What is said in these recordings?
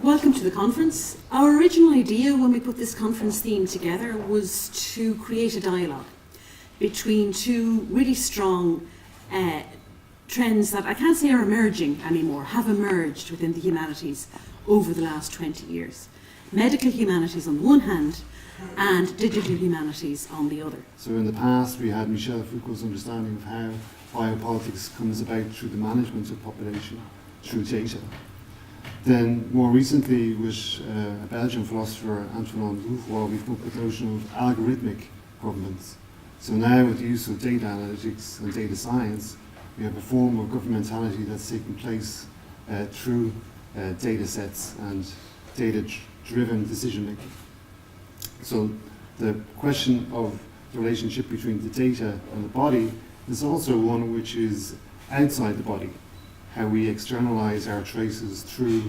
Welcome to the conference. Our original idea when we put this conference theme together was to create a dialogue between two really strong trends that I can't say are emerging anymore, have emerged within the humanities over the last 20 years. Medical humanities on the one hand and digital humanities on the other. So in the past we had Michel Foucault's understanding of how biopolitics comes about through the management of population, through data. Then more recently with a Belgian philosopher, Antoine Rouvois, we've come up with the notion of algorithmic governments. So now with the use of data analytics and data science, we have a form of governmentality that's taking place through data sets and data-driven decision making. So the question of the relationship between the data and the body is also one which is outside the body, how we externalize our traces through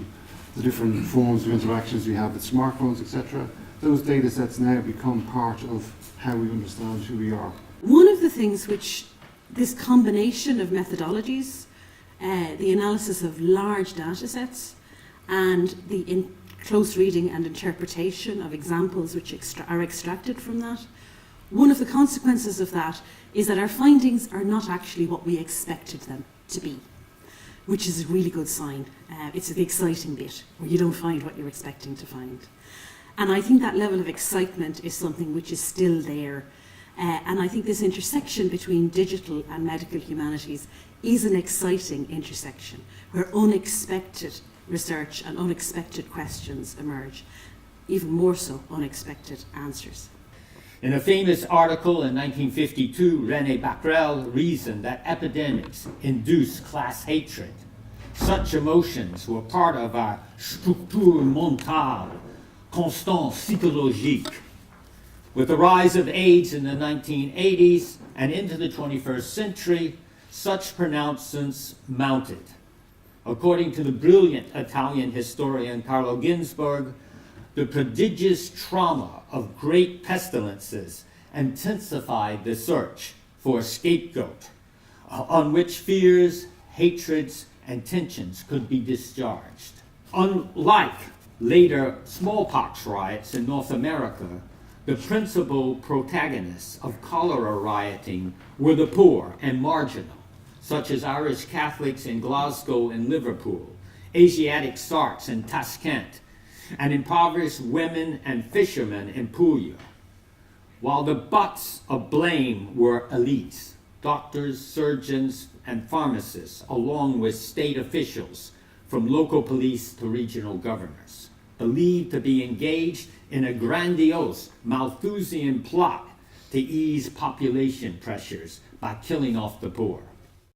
the different forms of interactions we have with smartphones, etc. Those data sets now become part of how we understand who we are. One of the things which this combination of methodologies, the analysis of large data sets and the close reading and interpretation of examples which are extracted from that, one of the consequences of that is that our findings are not actually what we expected them to be, which is a really good sign. It's the exciting bit, where you don't find what you're expecting to find. And I think that level of excitement is something which is still there. And I think this intersection between digital and medical humanities is an exciting intersection, where unexpected research and unexpected questions emerge, even more so unexpected answers. In a famous article in 1952, René Becquerel reasoned that epidemics induce class hatred. Such emotions were part of our structure mentale, constante psychologique. With the rise of AIDS in the 1980s and into the 21st century, such pronouncements mounted. According to the brilliant Italian historian Carlo Ginzburg, the prodigious trauma of great pestilences intensified the search for a scapegoat on which fears, hatreds, and tensions could be discharged. Unlike later smallpox riots in North America, the principal protagonists of cholera rioting were the poor and marginal, such as Irish Catholics in Glasgow and Liverpool, Asiatic Sarts in Tashkent, and impoverished women and fishermen in Puglia. While the butts of blame were elites, doctors, surgeons, and pharmacists, along with state officials, from local police to regional governors, believed to be engaged in a grandiose Malthusian plot to ease population pressures by killing off the poor.